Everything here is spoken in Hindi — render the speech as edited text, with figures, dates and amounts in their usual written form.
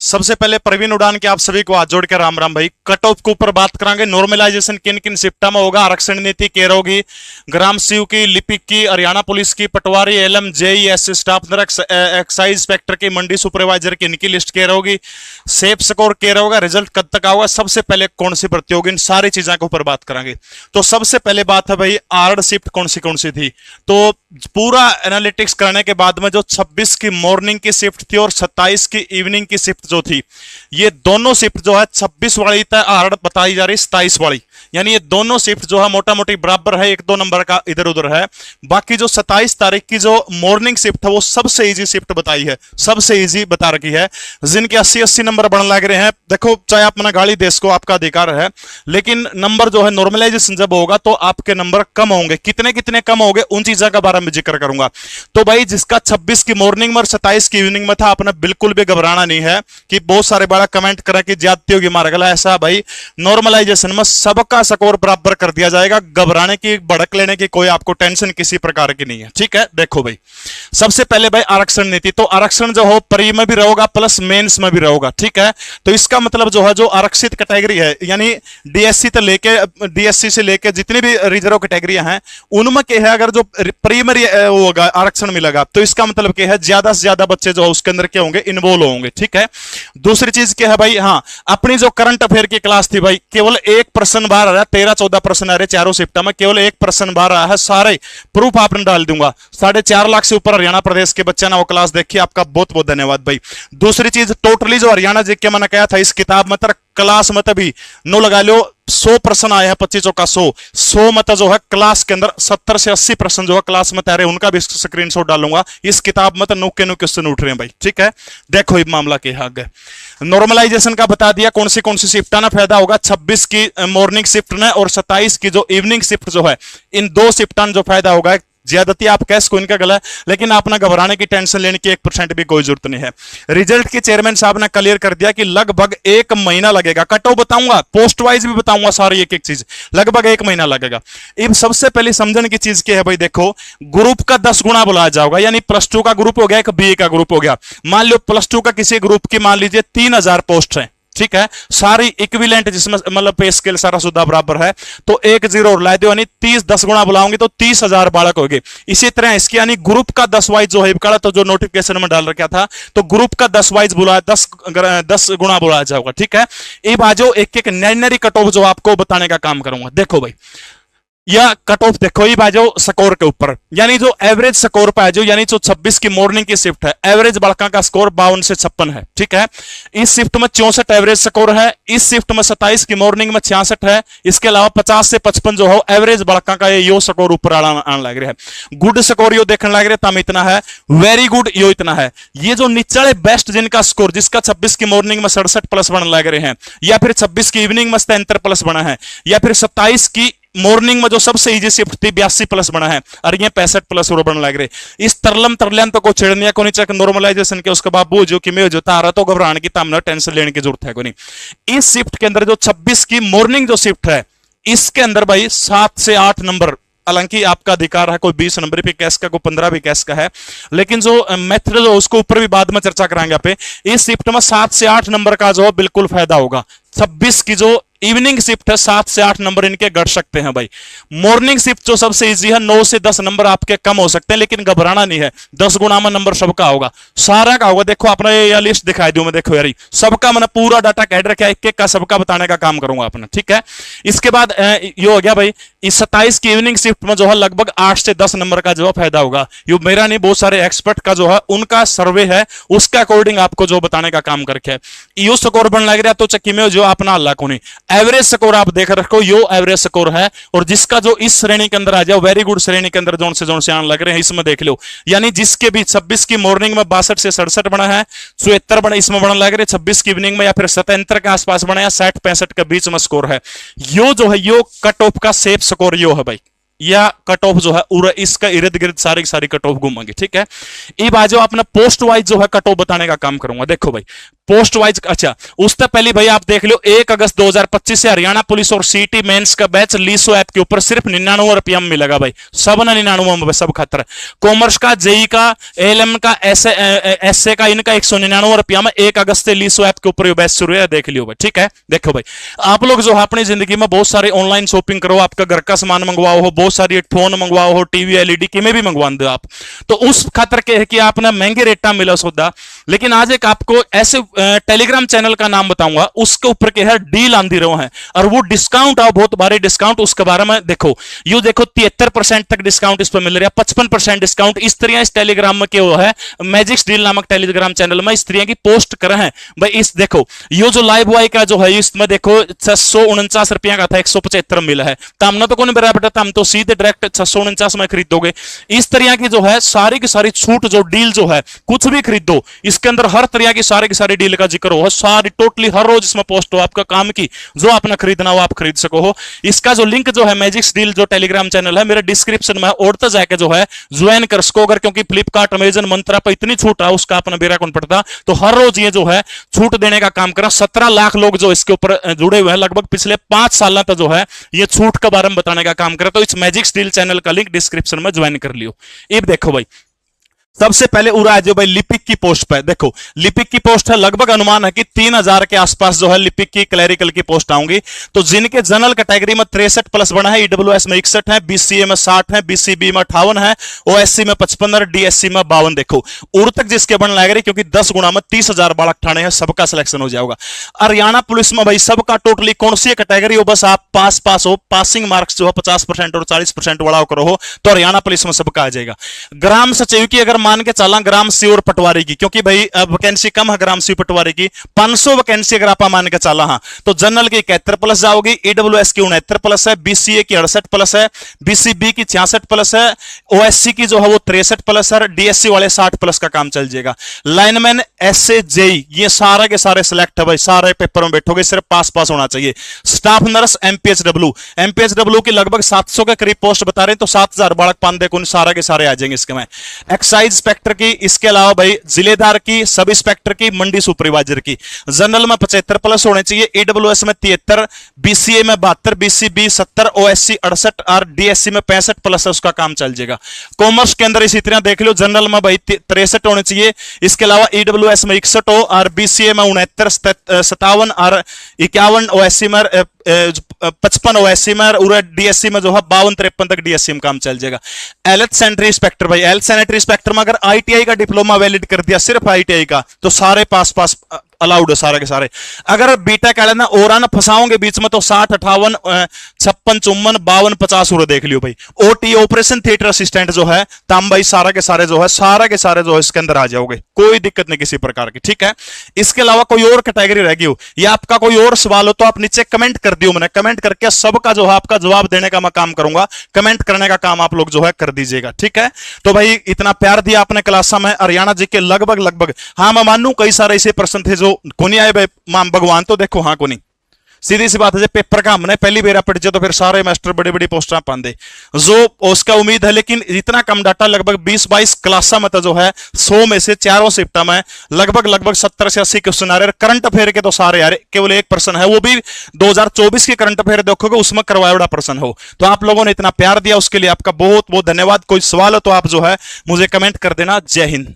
सबसे पहले प्रवीण उड़ान के आप सभी को हाथ जोड़ के राम राम भाई। कट ऑफ के ऊपर बात करेंगे। नॉर्मलाइजेशन किन किन शिफ्टा में होगा, आरक्षण नीति केयर होगी, ग्राम सीयू की, लिपिक की, हरियाणा पुलिस की, पटवारी, LM, JEs staff nurse, excise inspector की, मंडी सुपरवाइजर की, इनकी लिस्ट केयर होगी, सेफ स्कोर केयर होगा, रिजल्ट कब तक आएगा, सबसे पहले कौन सी भर्ती होगी, इन सारी चीजों के ऊपर बात करेंगे। तो सबसे पहले बात है भाई आर्ड शिफ्ट कौन सी थी। तो पूरा एनालिटिक्स करने के बाद में जो 26 की मॉर्निंग की शिफ्ट थी और 27 की इवनिंग की शिफ्ट जो थी, ये दोनों शिफ्ट जो है 26 वाली आर्ड बताई जा रही, 27 वाली, यानी ये दोनों शिफ्ट जो है मोटा मोटी बराबर है, 1-2 नंबर का इधर उधर है। बाकी जो 27 तारीख की जो मॉर्निंग शिफ्ट है वो सबसे इजी शिफ्ट बताई है, सबसे इजी बता रखी है। जिनके 80-80 नंबर बढ़ने लग रहे हैं, देखो चाहे आप मना गाली देश को, आपका अधिकार है, लेकिन नंबर जो है नॉर्मलाइजेशन जब होगा तो आपके नंबर कम होंगे। कितने कितने कम होंगे उन चीजों के बारे में जिक्र करूंगा। तो भाई जिसका 26 की मॉर्निंग में और 27 की इवनिंग में था, आपने बिल्कुल भी घबराना नहीं है कि बहुत सारे बड़ा कमेंट करें कि ज्यादती होगी मार गला। ऐसा भाई नॉर्मलाइजेशन में सबका स्कोर बराबर कर दिया जाएगा। घबराने की, भड़क लेने की कोई आपको टेंशन किसी प्रकार की नहीं है, ठीक है। देखो भाई सबसे पहले भाई आरक्षण नीति, तो आरक्षण जो हो प्री में भी रहेगा प्लस मेंस में भी रहेगा, ठीक है। तो इसका मतलब जो है जो आरक्षित कैटेगरी है, यानी डीएससी से लेके जितनी भी रिजर्व कैटेगरियां हैं उनमें क्या है, अगर जो प्राइमरी होगा आरक्षण मिलेगा तो इसका मतलब क्या है ज्यादा से ज्यादा बच्चे जो उसके अंदर क्या होंगे, इन्वॉल्व होंगे, ठीक है। दूसरी चीज क्या है भाई, हाँ अपनी जो करंट अफेयर की क्लास थी भाई, केवल एक प्रश्न बाहर आ रहा है, 13-14 प्रश्न आ रहे चारों शिफ्ट में, केवल एक प्रश्न बाहर आया है। सारे प्रूफ आपने डाल दूंगा। 4.5 लाख से ऊपर हरियाणा प्रदेश के बच्चे ना वो क्लास देखिए, आपका बहुत बहुत धन्यवाद भाई। दूसरी चीज टोटली जो हरियाणा जीके मैंने कहा था इस किताब में क्लास मत भी नो लगा लो, 100 प्रश्न आए हैं, 25 का 100 मत जो है क्लास के अंदर 70 से 80 प्रश्न जो है क्लास में आ रहे हैं, उनका भी स्क्रीनशॉट डालूंगा। इस किताब में तो नुक्के क्वेश्चन उठ रहे हैं भाई, ठीक है। देखो ये मामला क्या है। नॉर्मलाइजेशन का बता दिया कौन सी शिफ्ट ना फायदा होगा, 26 की मॉर्निंग शिफ्ट ने और 27 की जो इवनिंग शिफ्ट जो है, इन दो शिफ्टान जो फायदा होगा। ज्यादती आप कैश को इनका गला है, लेकिन आपने घबराने की टेंशन लेने की 1% भी कोई जरूरत नहीं है। रिजल्ट की चेयरमैन साहब ने क्लियर कर दिया कि लगभग 1 महीना लगेगा। कट ऑफ बताऊंगा, पोस्ट वाइज भी बताऊंगा, सारी एक एक चीज, लगभग 1 महीना लगेगा। अब सबसे पहले समझने की चीज क्या है भाई, देखो ग्रुप का 10 गुना बुलाया जाएगा, यानी +2 का ग्रुप हो गया, एक बीए का ग्रुप हो गया। मान लो +2 का किसी ग्रुप की मान लीजिए 3000 पोस्ट है, ठीक है, सारी इक्विवेलेंट जिसमें मतलब पे स्केल सारा सुधा बराबर है, तो 1 0 और ला दो, यानी 10 गुना बुलाओगे तो 30,000 बालक होंगे। इसी तरह इसकी यानी ग्रुप का 10 वाइज जो है तो जो नोटिफिकेशन में डाल रखा था, तो ग्रुप का 10 वाइज बुलाया, 10 गुना बुलाया जाएगा, ठीक है। अब आ जाओ एक एक नई कट ऑफ जो आपको बताने का काम करूंगा। देखो भाई या कट ऑफ देखो, ये बाजो स्कोर के ऊपर, यानी जो एवरेज स्कोर पे आ जाओ, यानी जो 26 की मॉर्निंग की शिफ्ट है, एवरेज बड़का का स्कोर 52 से 56 है, ठीक है। इस शिफ्ट में 64 एवरेज स्कोर है, इस शिफ्ट में 27 की मॉर्निंग में 66 है। इसके अलावा 50 से 55 जो हो एवरेज बड़का का यो स्कोर ऊपर आने लग रहा है। गुड स्कोर यो देखने लग रहे हैं, तम इतना है, वेरी गुड यो इतना है। ये जो निचले बेस्ट जिनका स्कोर, जिसका 26 की मॉर्निंग में 67 प्लस बनने लग रहे हैं, या फिर 26 की इवनिंग में 73 प्लस बना है, या फिर 27 की मॉर्निंग में जो सबसे इजी शिफ्ट थी 82 प्लस बना है, और ये 65 प्लस बनने लग रहे। इस तरलम तो को छेड़ने को नहीं चाहिए नॉर्मलाइजेशन के, उसके बाद जो कि मैं जो तारा तो घबराने की तामना टेंशन लेने की जरूरत है को नहीं। इस शिफ्ट के अंदर जो 26 की मॉर्निंग जो शिफ्ट है, इसके अंदर भाई 7 से 8 नंबर, हालांकि आपका अधिकार है, कोई 20 नंबर भी कैश का, कोई 15 भी कैश का है, लेकिन जो मेथड जो उसको ऊपर भी बाद में चर्चा कराएंगे आप। इस शिफ्ट में 7 से 8 नंबर का जो बिल्कुल फायदा होगा। 26 की जो इवनिंग शिफ्ट है 7 से 8 नंबर इनके घट सकते हैं भाई। मॉर्निंग शिफ्ट जो सबसे इजी है 9 से 10 नंबर आपके कम हो सकते हैं, लेकिन घबराना नहीं है, 10 गुना में नंबर सबका होगा, सारा का होगा। देखो आपने ये लिस्ट दिखाई दूं मैं, देखो यार सबका मैंने पूरा डाटा कैड रखा है, एक का सबका बताने का काम करूंगा अपना, ठीक है। इसके बाद ये हो गया भाई, इस 27 की इवनिंग शिफ्ट में जो है लगभग 8 से 10 नंबर का जो है फायदा होगा। ये मेरा नहीं, बहुत सारे एक्सपर्ट का जो है उनका सर्वे है, उसके अकॉर्डिंग आपको जो बताने का काम करके है। यो स्कोर बन लग रहा तो चक्की में जो अपना अल्लाह को नहीं, एवरेज स्कोर आप देख रखो, यो एवरेज स्कोर है। और जिसका जो इस श्रेणी के अंदर आ जाओ, वेरी गुड श्रेणी के अंदर जोन से आने लग रहे हैं, इसमें देख लो, यानी जिसके भी 26 की मॉर्निंग में 62 से 67 बना है, 74 बना इसमें बनने लग रहे, 26 की इवनिंग में या फिर 77 के आसपास बना, या 60-65 के बीच में स्कोर है। यो जो है यो कट ऑफ का सेफ स्कोर यो है भाई, या कट ऑफ जो है इसका इर्द गिर्द सारी की सारी कट ऑफ घूमेंगे, ठीक है। अब आज अपना पोस्ट वाइज जो है कट ऑफ बताने का काम करूंगा। देखो भाई पोस्ट वाइज, अच्छा उससे पहले भाई आप देख लो 1 अगस्त 2025 से हरियाणा पुलिस और सीटी मेंस का बैच लीसो ऐप के ऊपर सिर्फ 99 रुपया में मिलेगा भाई, सब ना 99 में सब खतर। कॉमर्स का, जेई का, एलएम का, एसए का, इनका 199 रुपया में 1 अगस्त से लीसो ऐप के ऊपर बैच शुरू है, देख लियो भाई, ठीक है। देखो भाई आप लोग जो है अपनी जिंदगी में बहुत सारी ऑनलाइन शॉपिंग करो, आपका घर का सामान मंगवाओ हो, बहुत सारी फोन मंगवाओ हो, टीवी एलईडी की में भी मंगवा दो आप, तो उस खातर के है कि आपने महंगे रेट में मिला सौदा। लेकिन आज एक आपको ऐसे टेलीग्राम चैनल का नाम बताऊंगा, उसके ऊपर के है डील आंधी रहो है, और वो डिस्काउंट आओ बहुत भारी डिस्काउंट, उसके बारे में देखो। यू देखो 73% तक डिस्काउंट इस पर मिल रहा है, 55% डिस्काउंट। स्त्रियां इस टेलीग्राम में क्यों है, मैजिक्स डील नामक टेलीग्राम चैनल में स्त्रियां की पोस्ट कर हैं भाई। इस देखो यो जो लाइव बॉय का जो है इसमें देखो 649 रुपया का था, 175 मिला है, तो हमने तो कौन बराबर था, हम तो सीधे डायरेक्ट 649 में खरीदोगे। इस तरह की जो है सारी की सारी छूट जो डील जो है, कुछ भी खरीदो इसके अंदर हर तरह की सारी डील का जिक्र हो, सारी टोटली हर रोज इसमें पोस्ट हो, आपका काम की जो आपने खरीदना हो आप खरीद सको हो। इसका जो लिंक जो है मैजिक्स डील जो टेलीग्राम चैनल है मेरे डिस्क्रिप्शन में, और तो जाके जो है ज्वाइन कर सको अगर, क्योंकि फ्लिपकार्ट, अमेजन, मंत्रा पर इतनी छूट है उसका अपना बेरा कौन पड़ता, तो हर रोज ये जो है छूट देने का काम करा। 17 लाख लोग जो इसके ऊपर जुड़े हुए हैं, लगभग पिछले 5 साल तक जो है ये छूट के बारे में बताने का काम करा। तो इस मैजिक्स डील चैनल का लिंक डिस्क्रिप्शन में ज्वाइन कर लियो। अब देखो भाई सबसे पहले उरा जो भाई लिपिक की पोस्ट पे, देखो लिपिक की पोस्ट है, लगभग अनुमान है कि 3000 के आसपास जो है लिपिक की क्लैरिकल की पोस्ट आऊंगी। तो जिनके जनरल कैटेगरी में 63 प्लस बना है, ईडब्ल्यूएस में 61 है, बीसीए में 60 है, बीसीबी में 58 है, ओएससी में 55 और डीएससी में 52। देखो उर तक जिसके बन लग रही, क्योंकि 10 गुना में 30,000 बालक ठाणे है, सबका सिलेक्शन हो जाएगा। हरियाणा पुलिस में भाई सबका टोटली कौन सी कैटेगरी हो, बस आप पास हो, पासिंग मार्क्स जो है 50% और 40% वाला करो हो, तो हरियाणा पुलिस में सबका आ जाएगा। ग्राम सचिव की अगर मान के चला, ग्राम सी और पटवारी की, क्योंकि भाई वैकेंसी कम है ग्राम सी पटवारी की, 500 वैकेंसी अगर आप मान के चला, हाँ तो जनरल की 71 प्लस जाओगी, ईडब्ल्यूएस की 69 प्लस है, बीसीए की 68 प्लस है, बीसीबी की 66 प्लस है, ओएससी की जो है वो 63 प्लस है, डीएससी वाले 60 प्लस का काम चल जाएगा। लाइनमैन, एसए, जेई ये सारे के सारे सिलेक्ट है भाई, सारे पेपर में बैठोगे, सिर्फ पास होना चाहिए। स्टाफ नर्स, एमपीएचडब्ल्यू की लगभग 700 के करीब पोस्ट बता रहे हैं, तो 7000 बालक पांदे को सारे के सारे आ जाएंगे इसके में। एक्साइज इंस्पेक्टर की, इसके अलावा भाई जिलेदार की, सब इंस्पेक्टर की, मंडी सुपरवाइजर की। जनरल में 75 प्लस होने चाहिए, ईडब्ल्यूएस में 73, बीसीए में 72, बीसीबी 70, ओएससी 68 और डीएससी में 65 प्लस है, उसका काम चल जाएगा। कॉमर्स के अंदर इसी तरह देख लो, जनरल में भाई 63 होने चाहिए, इसके अलावा ईडब्ल्यूएस में 61 हो, और बीसीए में 69, 57 और 51, ओएससी में 55, ओएससी में और डीएससी में जो है 52-53 तक डीएससी में काम चल जाएगा। हेल्थ सैनिटरी इंस्पेक्टर भाई, हेल्थ सैनिटरी इंस्पेक्टर में अगर आईटीआई का डिप्लोमा वैलिड कर दिया, सिर्फ आईटीआई का, तो सारे पास अलाउड है सारे के सारे। अगर बीटेक वाले ना और ना फंसाओगे बीच में, तो 60, 58, 56, 54, 52, 50 और देख लियो भाई। ओटी ऑपरेशन थिएटर असिस्टेंट जो है तम भाई सारा के सारे जो है इसके अंदर आ जाओगे, कोई दिक्कत नहीं किसी प्रकार की, ठीक है। इसके अलावा कोई और कैटेगरी रह गई हो या आपका कोई और सवाल हो तो आप नीचे कमेंट कर दियो, मैंने कमेंट करके सबका जो है आपका जवाब देने का मैं काम करूंगा, कमेंट करने का काम आप लोग जो है कर दीजिएगा, ठीक है। तो भाई इतना प्यार दिया आपने क्लास में, हरियाणा जी के लगभग हाँ मैं मानू कई सारे ऐसे प्रश्न थे जो कोनी आए भाई, मां भगवान तो देखो हाँ कोनी, सीधी सी बात है, पेपर का हमने पहली बेरा पढ़ तो फिर सारे मास्टर बड़ी पोस्टर पांदे जो उसका उम्मीद है। लेकिन इतना कम डाटा, लगभग 20-22 क्लासा में तो जो है 100 में से 4 शिफ्टा में लगभग 70 से 80 क्वेश्चन आ रहे। करंट अफेयर के तो सारे यार, केवल एक प्रश्न है, वो भी 2024 के करंट अफेयर देखोगे उसमें करवाया प्रश्न हो। तो आप लोगों ने इतना प्यार दिया उसके लिए आपका बहुत बहुत धन्यवाद। कोई सवाल हो तो आप जो है मुझे कमेंट कर देना। जय हिंद।